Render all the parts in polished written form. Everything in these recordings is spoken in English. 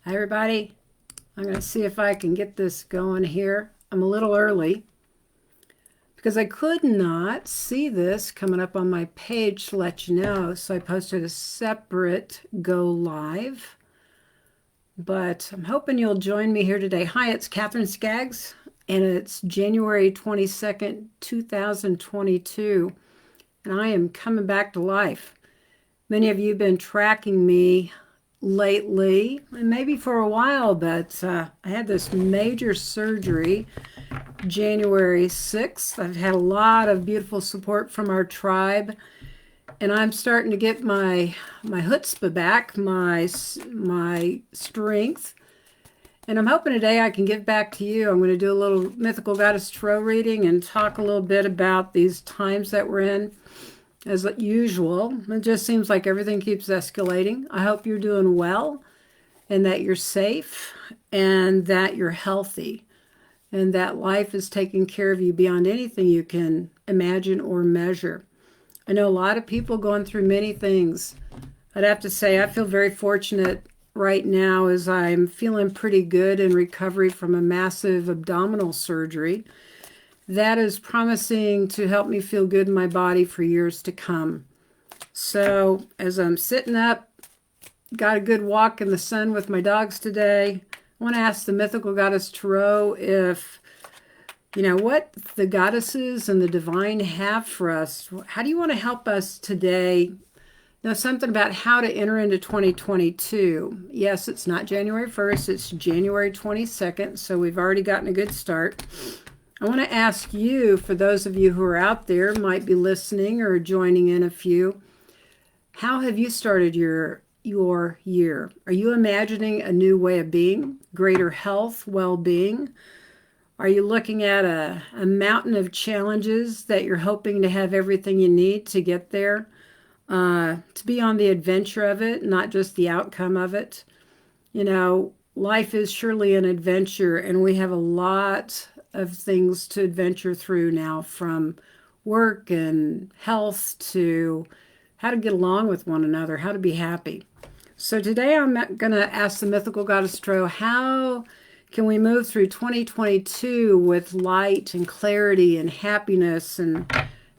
Hi everybody. I'm going to see if I can get this going here. I'm a little early because I could not see this coming up on my page to let you know. So I posted a separate go live. But I'm hoping you'll join me here today. Hi, it's Katherine Skaggs, and it's January 22nd, 2022. And I am coming back to life. Many of you have been tracking me lately, and maybe for a while, but I had this major surgery January 6th. I've had a lot of beautiful support from our tribe, and I'm starting to get my chutzpah back, my strength. And I'm hoping today I can give back to you. I'm going to do a little Mythical Goddess Tarot reading and talk a little bit about these times that we're in. As usual, it just seems like everything keeps escalating. I hope you're doing well and that you're safe and that you're healthy and that life is taking care of you beyond anything you can imagine or measure. I know a lot of people going through many things. I'd have to say I feel very fortunate right now as I'm feeling pretty good in recovery from a massive abdominal surgery. That is promising to help me feel good in my body for years to come. So as I'm sitting up, got a good walk in the sun with my dogs today, I want to ask the Mythical Goddess Tarot if, what the goddesses and the divine have for us. How do you want to help us today? Know something about how to enter into 2022. Yes, it's not January 1st, it's January 22nd, so we've already gotten a good start. I want to ask you, for those of you who are out there, might be listening or joining in a few, how have you started your year? Are you imagining a new way of being, greater health, well-being? Are you looking at a mountain of challenges that you're hoping to have everything you need to get there, to be on the adventure of it, not just the outcome of it? Life is surely an adventure, and we have a lot of things to adventure through now, from work and health to how to get along with one another, how to be happy. So today I'm going to ask the Mythical Goddess Tarot, how can we move through 2022 with light and clarity and happiness and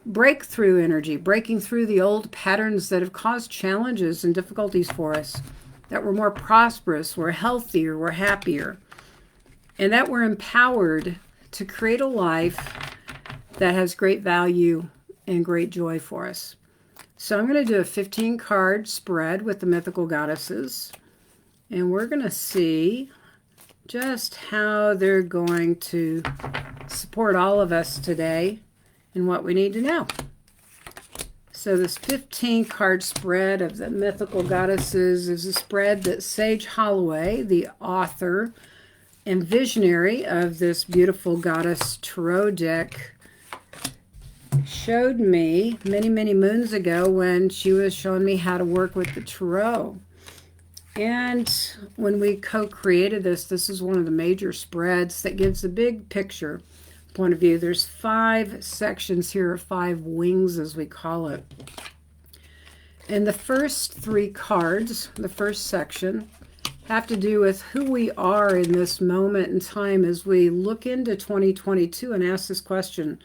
breakthrough energy, breaking through the old patterns that have caused challenges and difficulties for us, that we're more prosperous, we're healthier, we're happier, and that we're empowered to create a life that has great value and great joy for us. So I'm going to do a 15-card spread with the Mythical Goddesses, and we're going to see just how they're going to support all of us today and what we need to know. So this 15-card spread of the Mythical Goddesses is a spread that Sage Holloway, the author and visionary of this beautiful Goddess Tarot deck, showed me many, many moons ago when she was showing me how to work with the Tarot. And when we co-created this is one of the major spreads that gives a big picture point of view. There's 5 sections here, 5 wings as we call it. And the first 3 cards, the first section, have to do with who we are in this moment in time as we look into 2022 and ask this question.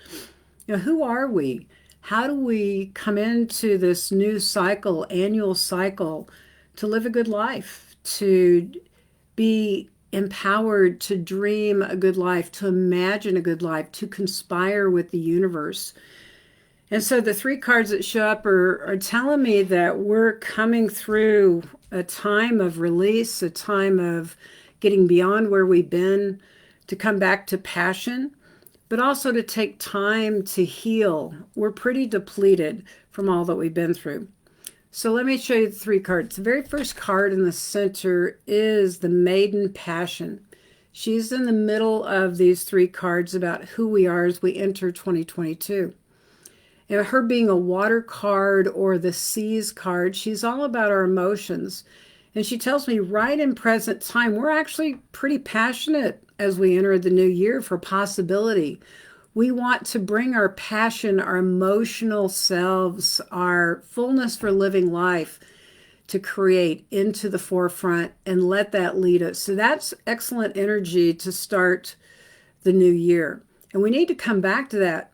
Who are we? How do we come into this new cycle, annual cycle, to live a good life, to be empowered to dream a good life, to imagine a good life, to conspire with the universe? And so the 3 cards that show up are telling me that we're coming through a time of release, a time of getting beyond where we've been, to come back to passion, but also to take time to heal. We're pretty depleted from all that we've been through. So let me show you the 3 cards. The very first card in the center is the Maiden Passion. She's in the middle of these 3 cards about who we are as we enter 2022. And her being a water card or the seas card, she's all about our emotions. And she tells me right in present time, we're actually pretty passionate as we enter the new year for possibility. We want to bring our passion, our emotional selves, our fullness for living life to create into the forefront and let that lead us. So that's excellent energy to start the new year. And we need to come back to that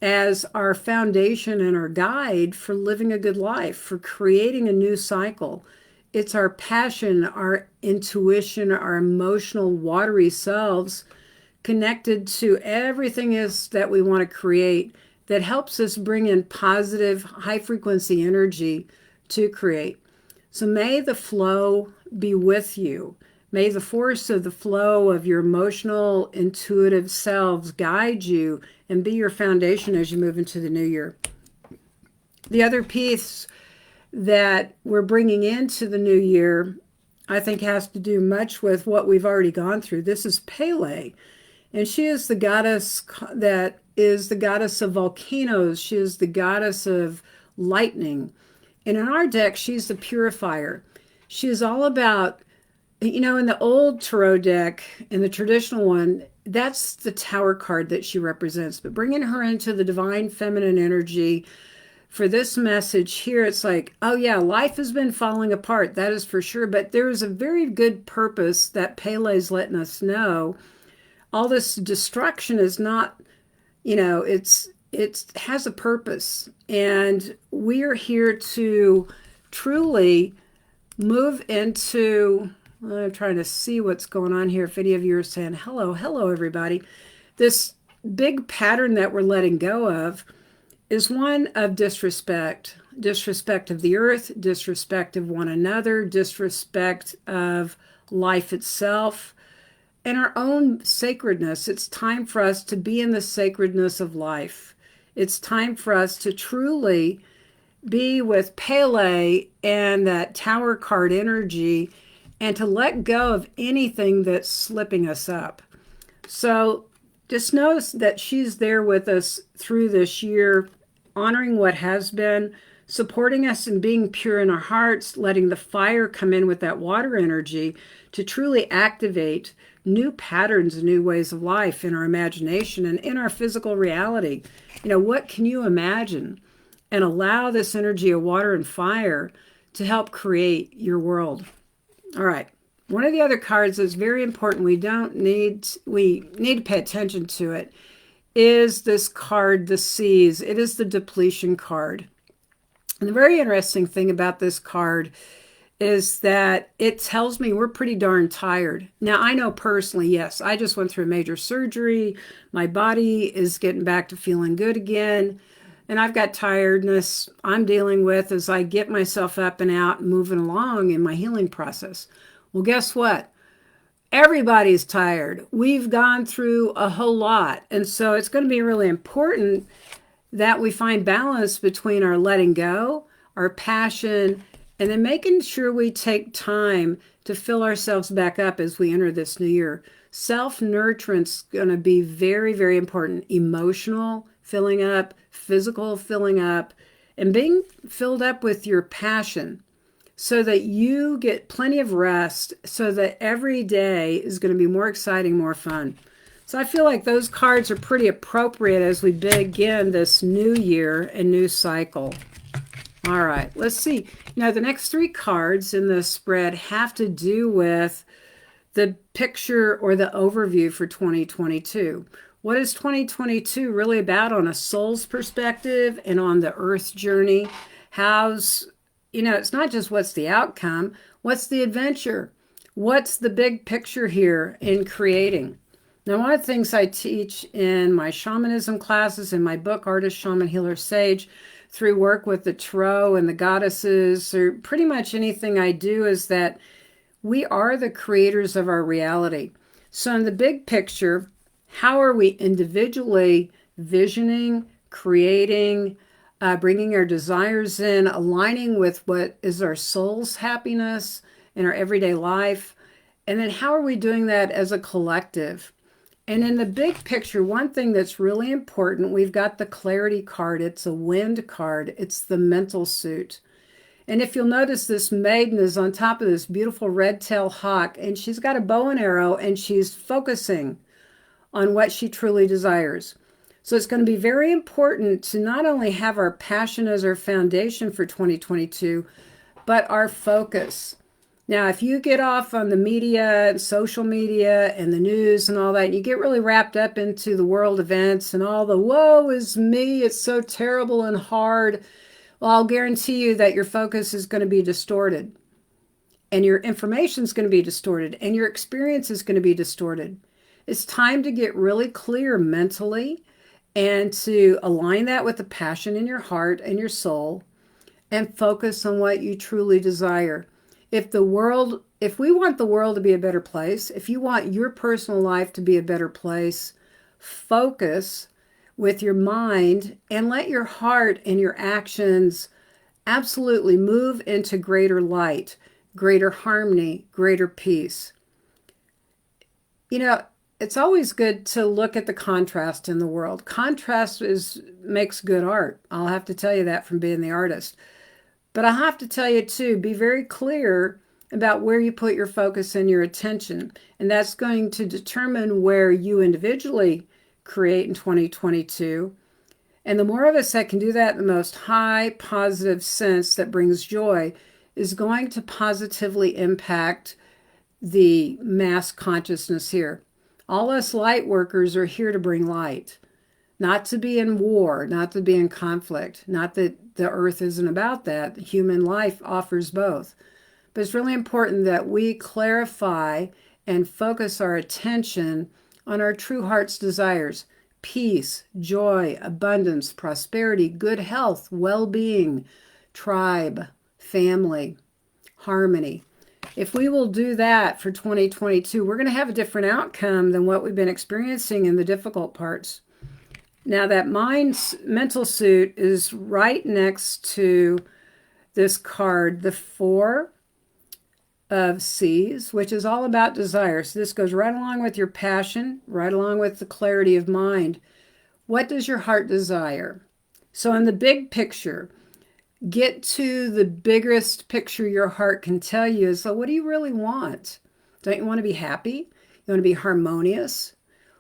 as our foundation and our guide for living a good life, for creating a new cycle. It's our passion, our intuition, our emotional, watery selves connected to everything is that we want to create that helps us bring in positive, high frequency energy to create. So may the flow be with you. May the force of the flow of your emotional, intuitive selves guide you and be your foundation as you move into the new year. The other piece that we're bringing into the new year, I think, has to do much with what we've already gone through. This is Pele, and she is the goddess that is the goddess of volcanoes. She is the goddess of lightning. And in our deck, she's the purifier. She is all about, in the old tarot deck, in the traditional one, that's the Tower card that she represents. But bringing her into the divine feminine energy for this message here, it's like, oh yeah, life has been falling apart. That is for sure. But there is a very good purpose that Pele's letting us know. All this destruction is not, it has a purpose. And we are here to truly move into, I'm trying to see what's going on here. If any of you are saying, hello, everybody. This big pattern that we're letting go of is one of disrespect of the earth, disrespect of one another, disrespect of life itself, and our own sacredness. It's time for us to be in the sacredness of life. It's time for us to truly be with Pele and that Tower card energy and to let go of anything that's slipping us up. So just notice that she's there with us through this year, honoring what has been, supporting us in being pure in our hearts, letting the fire come in with that water energy to truly activate new patterns and new ways of life in our imagination and in our physical reality. What can you imagine? And allow this energy of water and fire to help create your world. All right. One of the other cards that's very important, we need to pay attention to it, is this card, the Seas. It is the depletion card. And the very interesting thing about this card is that it tells me we're pretty darn tired. Now, I know personally, yes, I just went through a major surgery. My body is getting back to feeling good again. And I've got tiredness I'm dealing with as I get myself up and out and moving along in my healing process. Well, guess what? Everybody's tired. We've gone through a whole lot. And so it's going to be really important that we find balance between our letting go, our passion, and then making sure we take time to fill ourselves back up as we enter this new year. Self-nurturance's going to be very, very important. Emotional filling up, physical filling up, and being filled up with your passion so that you get plenty of rest, so that every day is going to be more exciting, more fun. So I feel like those cards are pretty appropriate as we begin this new year and new cycle. All right, let's see. Now, the next three cards in the spread have to do with the picture or the overview for 2022. What is 2022 really about on a soul's perspective and on the earth journey? It's not just what's the outcome, what's the adventure? What's the big picture here in creating? Now, one of the things I teach in my shamanism classes, in my book, Artist, Shaman, Healer, Sage, through work with the tarot and the goddesses, or pretty much anything I do, is that we are the creators of our reality. So in the big picture, how are we individually visioning, creating, bringing our desires in, aligning with what is our soul's happiness in our everyday life? And then how are we doing that as a collective? And in the big picture, one thing that's really important, we've got the clarity card. It's a wind card. It's the mental suit. And if you'll notice, this maiden is on top of this beautiful red-tailed hawk, and she's got a bow and arrow, and she's focusing on what she truly desires. So it's going to be very important to not only have our passion as our foundation for 2022, but our focus. Now, if you get off on the media and social media and the news and all that, and you get really wrapped up into the world events and all the woe is me, it's so terrible and hard, well, I'll guarantee you that your focus is going to be distorted, and your information is going to be distorted, and your experience is going to be distorted. It's time to get really clear mentally and to align that with the passion in your heart and your soul and focus on what you truly desire. If we want the world to be a better place, if you want your personal life to be a better place, focus with your mind and let your heart and your actions absolutely move into greater light, greater harmony, greater peace. You know, it's always good to look at the contrast in the world. Contrast makes good art. I'll have to tell you that from being the artist. But I have to tell you too, be very clear about where you put your focus and your attention. And that's going to determine where you individually create in 2022. And the more of us that can do that in the most high positive sense that brings joy is going to positively impact the mass consciousness here. All us light workers are here to bring light, not to be in war, not to be in conflict. Not that the earth isn't about that. Human life offers both. But it's really important that we clarify and focus our attention on our true heart's desires: peace, joy, abundance, prosperity, good health, well-being, tribe, family, harmony. If we will do that for 2022, we're going to have a different outcome than what we've been experiencing in the difficult parts. Now, that mental suit is right next to this card, the Four of Seas, which is all about desire. So this goes right along with your passion, right along with the clarity of mind. What does your heart desire? So in the big picture, get to the biggest picture your heart can tell you. So what do you really want? Don't you want to be happy? You want to be harmonious?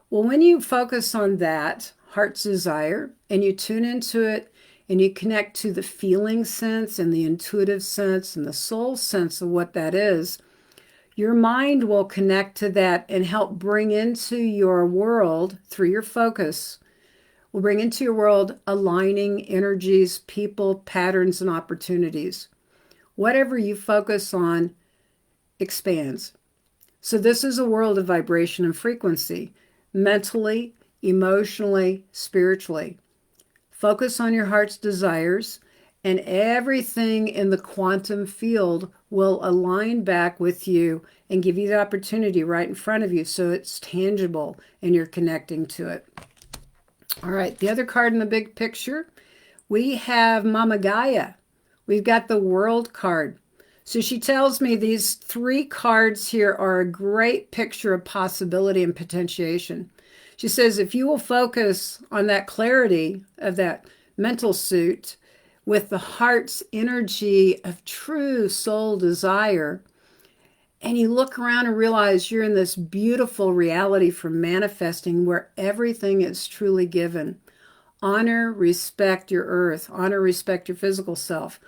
Well, when you focus on that heart's desire and you tune into it and you connect to the feeling sense and the intuitive sense and the soul sense of what that is, your mind will connect to that and help bring into your world through your focus, will bring into your world aligning energies, people, patterns, and opportunities. Whatever you focus on expands. So this is a world of vibration and frequency, mentally, emotionally, spiritually. Focus on your heart's desires, and everything in the quantum field will align back with you and give you the opportunity right in front of you, so it's tangible and you're connecting to it. All right, the other card in the big picture, we have Mama Gaia. We've got the World card. So she tells me these three cards here are a great picture of possibility and potentiation. She says if you will focus on that clarity of that mental suit with the heart's energy of true soul desire, and you look around and realize you're in this beautiful reality for manifesting where everything is truly given. Honor, respect your earth. Honor, respect your physical self.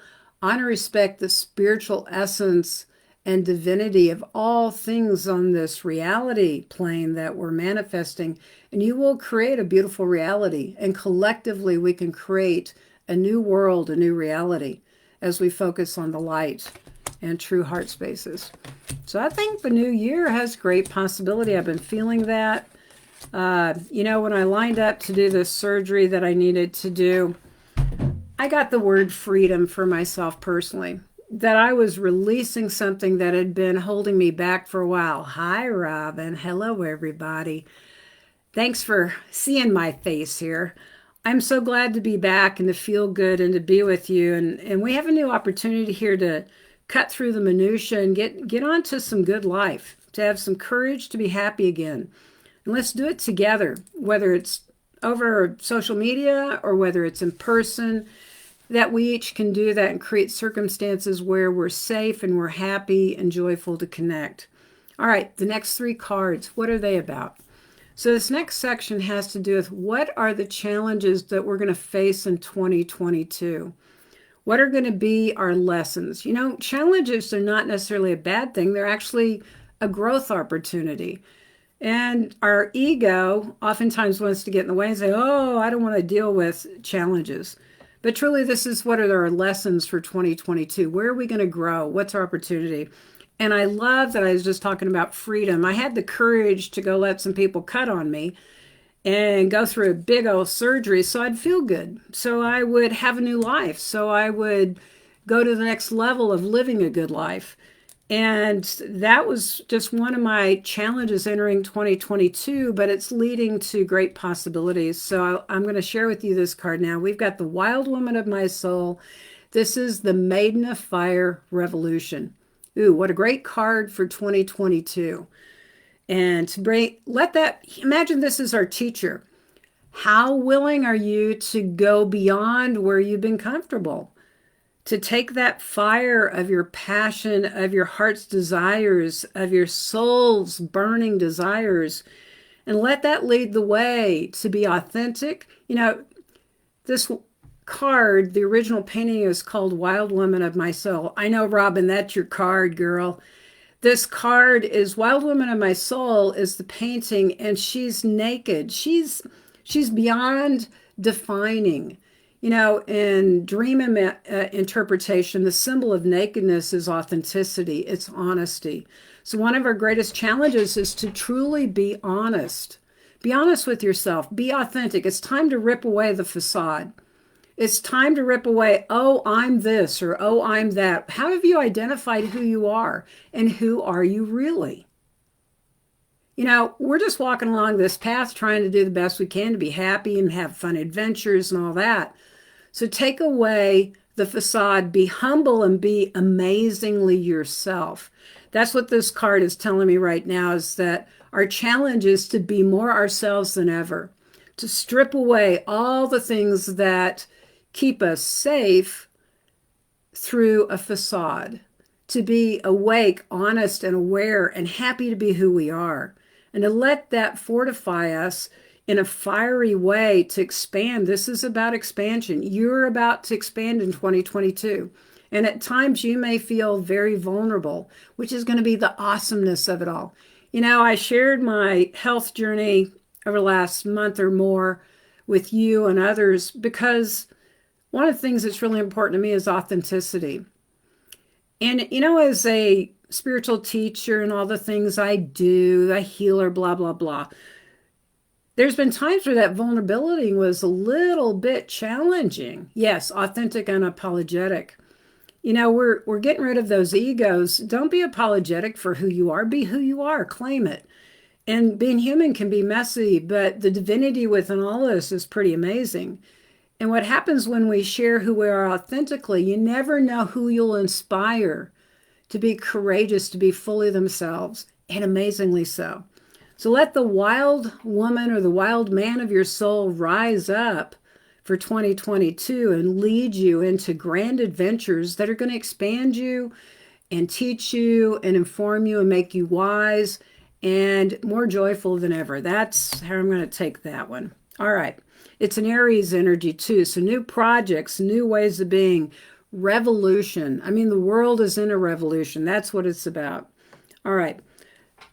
Honor, respect the spiritual essence and divinity of all things on this reality plane that we're manifesting. And you will create a beautiful reality. And collectively, we can create a new world, a new reality, as we focus on the light and true heart spaces. So I think the new year has great possibility. I've been feeling that. You know, when I lined up to do this surgery that I needed to do, I got the word freedom for myself personally, that I was releasing something that had been holding me back for a while. Hi, Robin. Hello, everybody. Thanks for seeing my face here. I'm so glad to be back and to feel good and to be with you. And we have a new opportunity here to cut through the minutia and get onto some good life, to have some courage to be happy again. And let's do it together, whether it's over social media or whether it's in person, that we each can do that and create circumstances where we're safe and we're happy and joyful to connect. All right, the next three cards, what are they about? So this next section has to do with what are the challenges that we're going to face in 2022? What are going to be our lessons? You know, challenges are not necessarily a bad thing. They're actually a growth opportunity. And our ego oftentimes wants to get in the way and say, oh, I don't want to deal with challenges. But truly, this is what are our lessons for 2022? Where are we going to grow? What's our opportunity? And I love that I was just talking about freedom. I had the courage to go let some people cut on me and go through a big old surgery so I'd feel good, so I would have a new life, so I would go to the next level of living a good life. And that was just one of my challenges entering 2022, but it's leading to great possibilities. So I'm going to share with you this card now. We've got the Wild Woman of My Soul. This is the Maiden of Fire Revolution. Ooh, what a great card for 2022. And to imagine this is our teacher. How willing are you to go beyond where you've been comfortable? To take that fire of your passion, of your heart's desires, of your soul's burning desires, and let that lead the way to be authentic. You know, this card, the original painting is called Wild Woman of My Soul. I know, Robin, that's your card, girl. This card is Wild Woman of My Soul is the painting, and she's naked. She's beyond defining. You know, in dream interpretation, the symbol of nakedness is authenticity. It's honesty. So one of our greatest challenges is to truly be honest. Be honest with yourself. Be authentic. It's time to rip away the facade. It's time to rip away, oh, I'm this, or oh, I'm that. How have you identified who you are, and who are you really? You know, we're just walking along this path trying to do the best we can to be happy and have fun adventures and all that. So take away the facade, be humble, and be amazingly yourself. That's what this card is telling me right now, is that our challenge is to be more ourselves than ever, to strip away all the things that keep us safe through a facade, to be awake, honest, and aware, and happy to be who we are, and to let that fortify us in a fiery way to expand. This is about expansion. You're about to expand in 2022. And at times you may feel very vulnerable, which is going to be the awesomeness of it all. You know, I shared my health journey over the last month or more with you and others because one of the things that's really important to me is authenticity. And, you know, as a spiritual teacher and all the things I do, a healer, blah, blah, blah, there's been times where that vulnerability was a little bit challenging. Yes, authentic and unapologetic. You know, we're getting rid of those egos. Don't be apologetic for who you are. Be who you are. Claim it. And being human can be messy, but the divinity within all of us is pretty amazing. And what happens when we share who we are authentically, you never know who you'll inspire to be courageous, to be fully themselves, and amazingly so. So let the wild woman or the wild man of your soul rise up for 2022 and lead you into grand adventures that are going to expand you and teach you and inform you and make you wise and more joyful than ever. That's how I'm going to take that one. All right. It's an Aries energy too. So new projects, new ways of being, revolution. I mean, the world is in a revolution. That's what it's about. All right.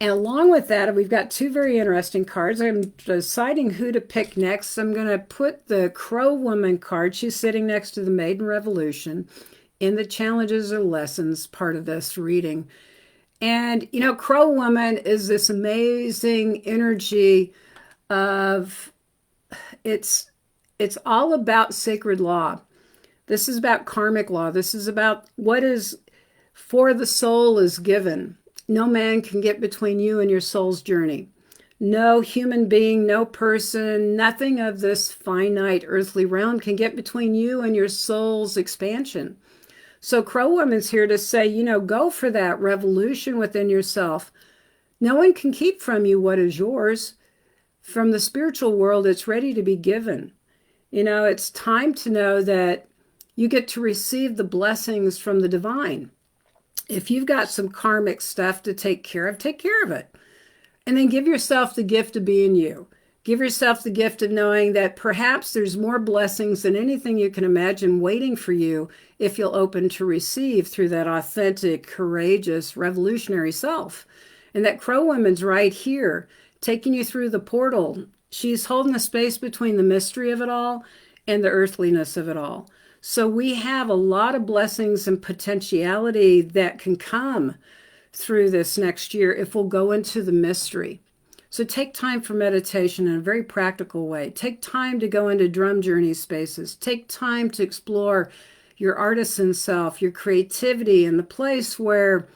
And along with that, we've got two very interesting cards. I'm deciding who to pick next. I'm going to put the Crow Woman card. She's sitting next to the Maiden Revolution in the challenges or lessons part of this reading. And, you know, Crow Woman is this amazing energy of, it's all about sacred law. This is about karmic law. This is about what is for the soul is given. No man can get between you and your soul's journey. No human being, no person, nothing of this finite earthly realm can get between you and your soul's expansion. So Crow Woman's here to say, you know, go for that revolution within yourself. No one can keep from you what is yours. From the spiritual world, it's ready to be given. You know, it's time to know that you get to receive the blessings from the divine. If you've got some karmic stuff to take care of it. And then give yourself the gift of being you. Give yourself the gift of knowing that perhaps there's more blessings than anything you can imagine waiting for you if you'll open to receive through that authentic, courageous, revolutionary self. And that Crow Woman's right here, taking you through the portal. She's holding the space between the mystery of it all and the earthliness of it all. So we have a lot of blessings and potentiality that can come through this next year if we'll go into the mystery. So take time for meditation in a very practical way. Take time to go into drum journey spaces. Take time to explore your artisan self, your creativity, and the place where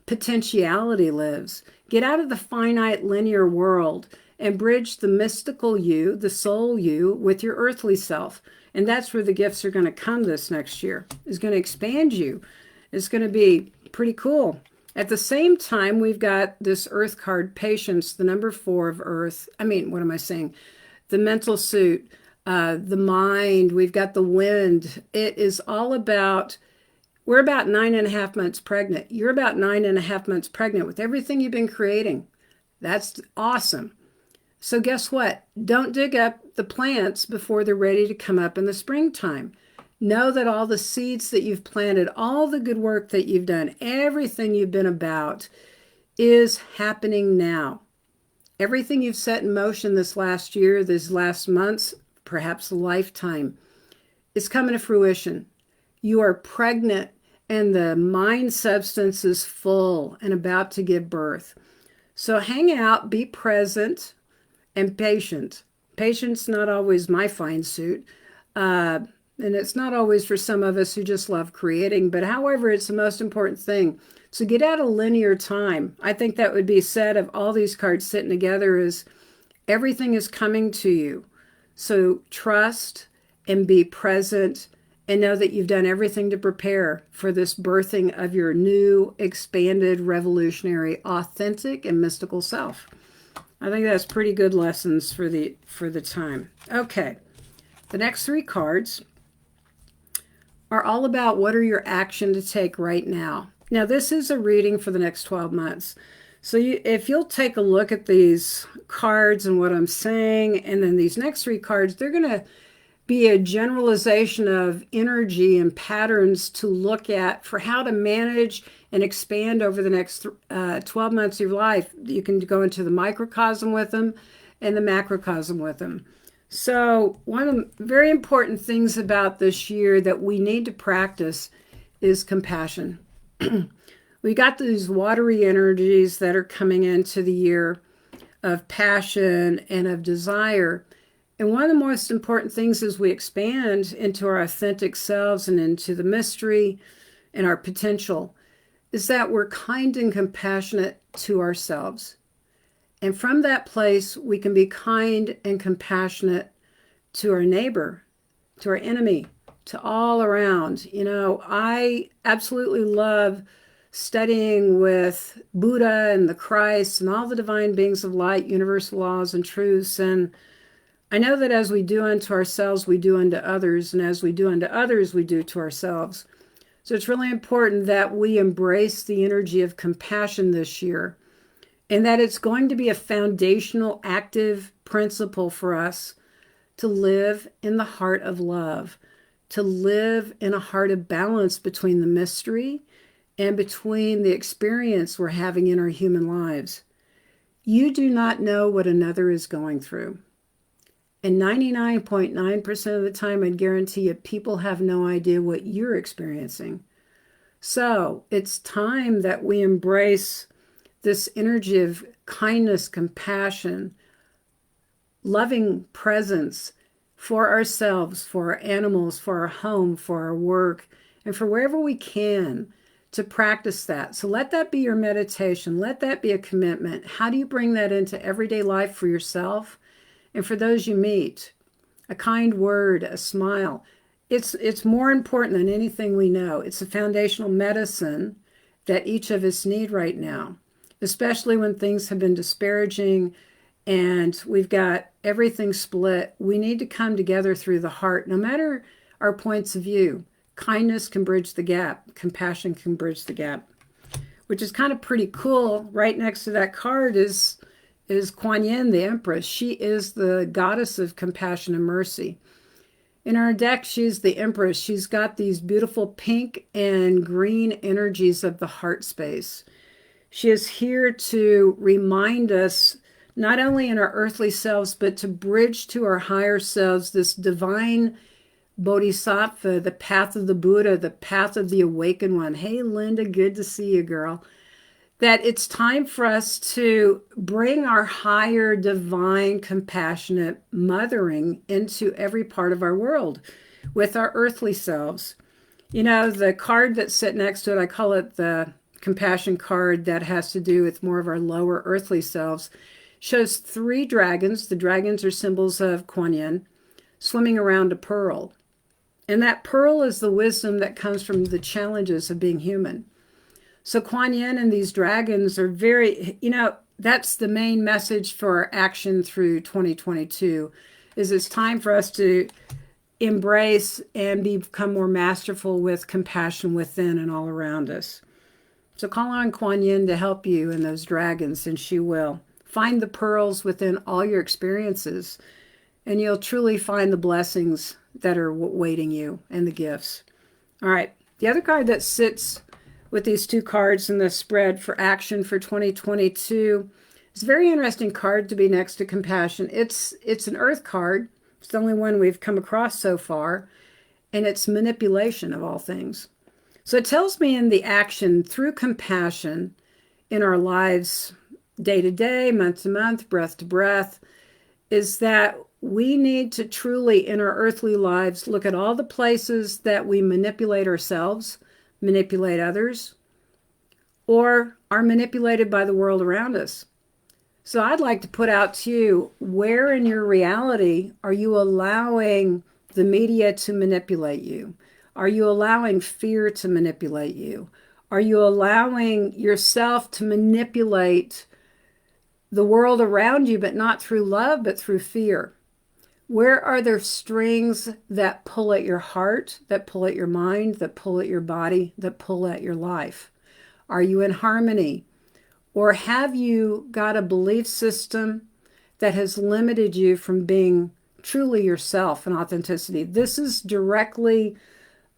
potentiality lives. Get out of the finite linear world and bridge the mystical you, the soul you, with your earthly self. And that's where the gifts are going to come this next year. It's going to expand you. It's going to be pretty cool. At the same time, we've got this Earth card, Patience, the number 4 of Earth. I mean, what am I saying? The mental suit, the mind. We've got the wind. It is all about, we're about 9.5 months pregnant. You're about 9.5 months pregnant with everything you've been creating. That's awesome. So guess what? Don't dig up the plants before they're ready to come up in the springtime. Know that all the seeds that you've planted, all the good work that you've done, everything you've been about is happening now. Everything you've set in motion this last year, these last months, perhaps a lifetime, is coming to fruition. You are pregnant and the mind substance is full and about to give birth. So hang out, be present, and patient. Patience not always my fine suit. And it's not always for some of us who just love creating, but however, it's the most important thing. So get out of linear time. I think that would be said of all these cards sitting together is everything is coming to you. So trust and be present and know that you've done everything to prepare for this birthing of your new, expanded, revolutionary, authentic, and mystical self. I think that's pretty good lessons for the time. Okay, the next 3 cards are all about what are your action to take right now. Now, this is a reading for the next 12 months. So if you'll take a look at these cards and what I'm saying, and then these next 3 cards, they're going to be a generalization of energy and patterns to look at for how to manage and expand over the next 12 months of your life. You can go into the microcosm with them and the macrocosm with them. So one of the very important things about this year that we need to practice is compassion. We got these watery energies that are coming into the year of passion and of desire. And one of the most important things as we expand into our authentic selves and into the mystery and our potential is that we're kind and compassionate to ourselves. And from that place, we can be kind and compassionate to our neighbor, to our enemy, to all around. You know, I absolutely love studying with Buddha and the Christ and all the divine beings of light, universal laws and truths. And I know that as we do unto ourselves, we do unto others. And as we do unto others, we do to ourselves. So it's really important that we embrace the energy of compassion this year. And that it's going to be a foundational, active principle for us to live in the heart of love, to live in a heart of balance between the mystery and between the experience we're having in our human lives. You do not know what another is going through. And 99.9% of the time, I'd guarantee you, people have no idea what you're experiencing. So it's time that we embrace this energy of kindness, compassion, loving presence for ourselves, for our animals, for our home, for our work, and for wherever we can to practice that. So let that be your meditation. Let that be a commitment. How do you bring that into everyday life for yourself and for those you meet? A kind word, a smile. It's more important than anything we know. It's a foundational medicine that each of us need right now, especially when things have been disparaging and we've got everything split. We need to come together through the heart, no matter our points of view. Kindness can bridge the gap. Compassion can bridge the gap, which is kind of pretty cool. Right next to that card is is Kuan Yin, the Empress. She is the goddess of compassion and mercy. In our deck, she's the Empress. She's got these beautiful pink and green energies of the heart space. She is here to remind us, not only in our earthly selves, but to bridge to our higher selves, this divine bodhisattva, the path of the Buddha, the path of the awakened one. Hey, Linda, good to see you, girl. That it's time for us to bring our higher divine compassionate mothering into every part of our world with our earthly selves. You know, the card that's sit next to it, I call it the compassion card, that has to do with more of our lower earthly selves, shows 3 dragons. The dragons are symbols of Kuan Yin, swimming around a pearl. And that pearl is the wisdom that comes from the challenges of being human. So Kuan Yin and these dragons are very, you know, that's the main message for action through 2022, is it's time for us to embrace and become more masterful with compassion within and all around us. So call on Kuan Yin to help you in those dragons, and she will. Find the pearls within all your experiences, and you'll truly find the blessings that are waiting you and the gifts. All right, the other card that sits with these 2 cards in the spread for action for 2022. It's a very interesting card to be next to compassion. It's an earth card. It's the only one we've come across so far. And it's manipulation of all things. So it tells me in the action through compassion in our lives, day to day, month to month, breath to breath, is that we need to truly, in our earthly lives, look at all the places that we manipulate ourselves, manipulate others, or are manipulated by the world around us. So I'd like to put out to you, where in your reality are you allowing the media to manipulate you? Are you allowing fear to manipulate you? Are you allowing yourself to manipulate the world around you, but not through love, but through fear? Where are there strings that pull at your heart, that pull at your mind, that pull at your body, that pull at your life? Are you in harmony? Or have you got a belief system that has limited you from being truly yourself and authenticity? This is directly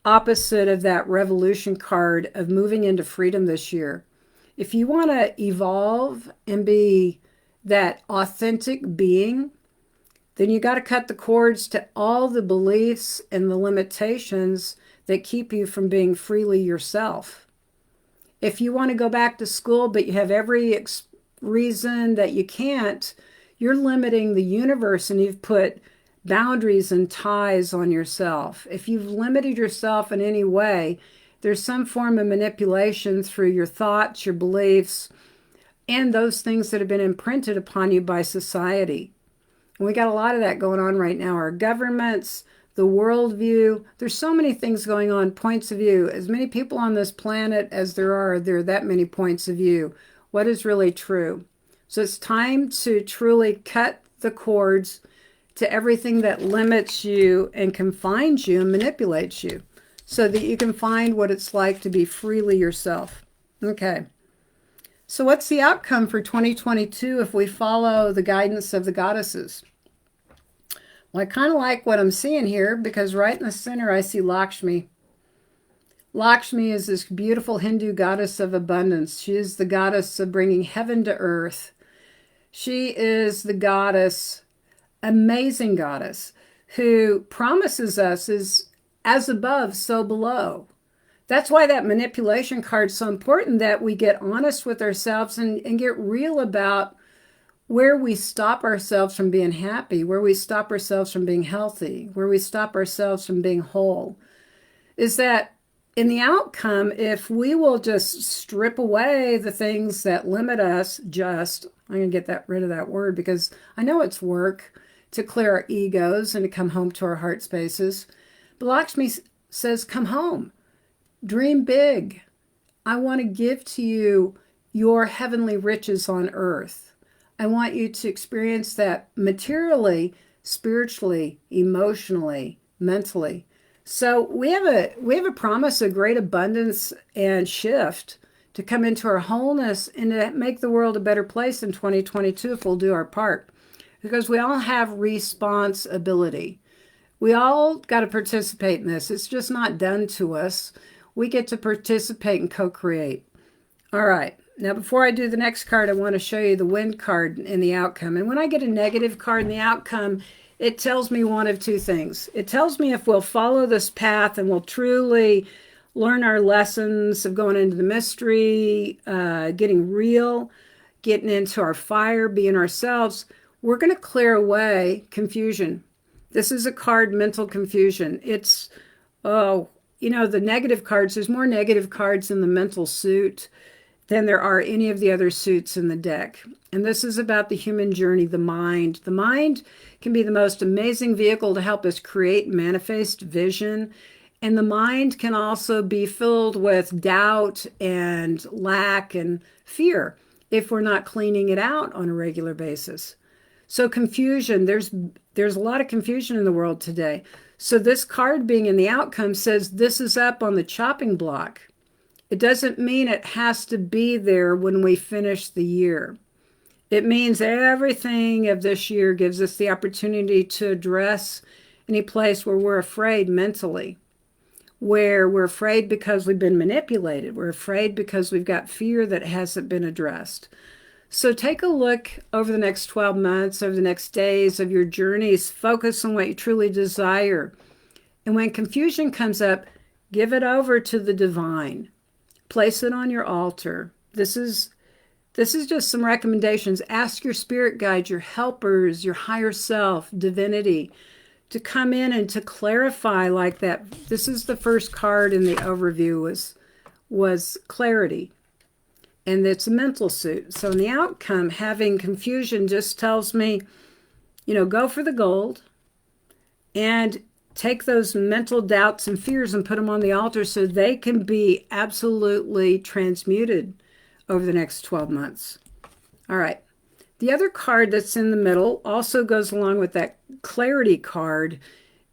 opposite of that revolution card of moving into freedom this year. If you want to evolve and be that authentic being, then you got to cut the cords to all the beliefs and the limitations that keep you from being freely yourself. If you want to go back to school, but you have every reason that you can't, you're limiting the universe, and you've put boundaries and ties on yourself. If you've limited yourself in any way, there's some form of manipulation through your thoughts, your beliefs, and those things that have been imprinted upon you by society. And we got a lot of that going on right now. Our governments, the worldview, there's so many things going on, points of view. As many people on this planet as there are that many points of view. What is really true? So it's time to truly cut the cords to everything that limits you and confines you and manipulates you, so that you can find what it's like to be freely yourself. Okay. So what's the outcome for 2022 if we follow the guidance of the goddesses? Well, I kind of like what I'm seeing here, because right in the center I see Lakshmi. Lakshmi is this beautiful Hindu goddess of abundance. She is the goddess of bringing heaven to earth. She is the goddess, amazing goddess, who promises us is as above, so below. That's why that manipulation card is so important, that we get honest with ourselves and get real about where we stop ourselves from being happy, where we stop ourselves from being healthy, where we stop ourselves from being whole. Is that in the outcome, if we will just strip away the things that limit us, I'm going to get rid of that word, because I know it's work to clear our egos and to come home to our heart spaces. But Lakshmi says, come home. Dream big. I want to give to you your heavenly riches on earth. I want you to experience that materially, spiritually, emotionally, mentally. So we have a promise of great abundance and shift to come into our wholeness and to make the world a better place in 2022 if we'll do our part. Because we all have responsibility. We all got to participate in this. It's just not done to us. We get to participate and co-create. All right. Now, before I do the next card, I want to show you the wind card in the outcome. And when I get a negative card in the outcome, it tells me one of two things. It tells me if we'll follow this path and we'll truly learn our lessons of going into the mystery, getting real, getting into our fire, being ourselves, we're going to clear away confusion. This is a card, mental confusion. It's, the negative cards, there's more negative cards in the mental suit than there are any of the other suits in the deck. And this is about the human journey, the mind. The mind can be the most amazing vehicle to help us create and manifest vision. And the mind can also be filled with doubt and lack and fear if we're not cleaning it out on a regular basis. So confusion, there's a lot of confusion in the world today. So this card being in the outcome says this is up on the chopping block. It doesn't mean it has to be there when we finish the year. It means everything of this year gives us the opportunity to address any place where we're afraid mentally, where we're afraid because we've been manipulated. We're afraid because we've got fear that hasn't been addressed. So take a look over the next 12 months, over the next days of your journeys. Focus on what you truly desire. And when confusion comes up, give it over to the divine. Place it on your altar. This is just some recommendations. Ask your spirit guides, your helpers, your higher self, divinity, to come in and to clarify like that. This is the first card in the overview was clarity. And it's a mental suit. So in the outcome, having confusion just tells me, go for the gold and take those mental doubts and fears and put them on the altar so they can be absolutely transmuted over the next 12 months. All right. The other card that's in the middle also goes along with that clarity card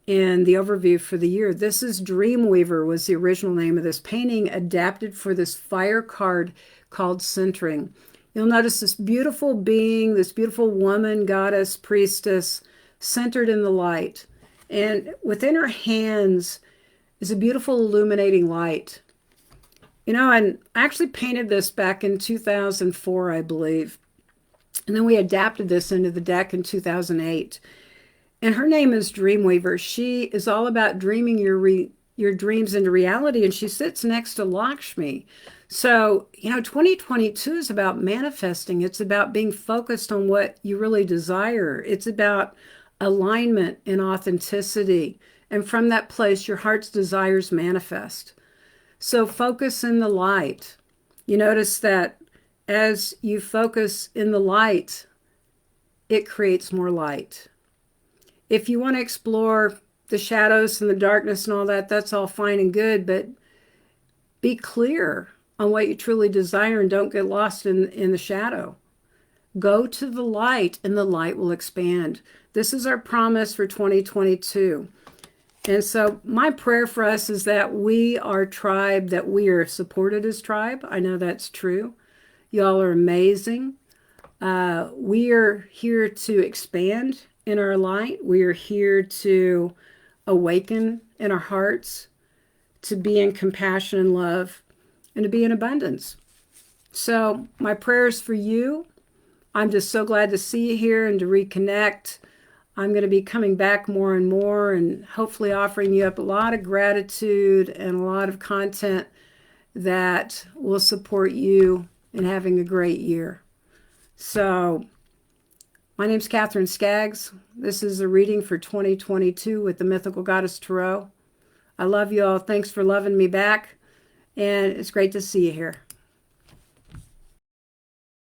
in the overview for the year. This is Dreamweaver was the original name of this painting, adapted for this fire card called Centering. You'll notice this beautiful being, this beautiful woman, goddess, priestess, centered in the light. And within her hands is a beautiful illuminating light. And I actually painted this back in 2004, I believe. And then we adapted this into the deck in 2008. And her name is Dreamweaver. She is all about dreaming your dreams into reality. And she sits next to Lakshmi. So, 2022 is about manifesting. It's about being focused on what you really desire. It's about alignment and authenticity. And from that place, your heart's desires manifest. So focus in the light. You notice that as you focus in the light, it creates more light. If you want to explore the shadows and the darkness and all that, that's all fine and good, but be clear on what you truly desire and don't get lost in the shadow. Go to the light and the light will expand. This is our promise for 2022. And so my prayer for us is that we are tribe, that we are supported as tribe. I know that's true. Y'all are amazing. We are here to expand in our light. We are here to awaken in our hearts, to be in compassion and love, and to be in abundance. So my prayers for you. I'm just so glad to see you here and to reconnect. I'm going to be coming back more and more and hopefully offering you up a lot of gratitude and a lot of content that will support you in having a great year. So my name's Katherine Skaggs. This is a reading for 2022 with the Mythical Goddess Tarot. I love you all. Thanks for loving me back. And it's great to see you here.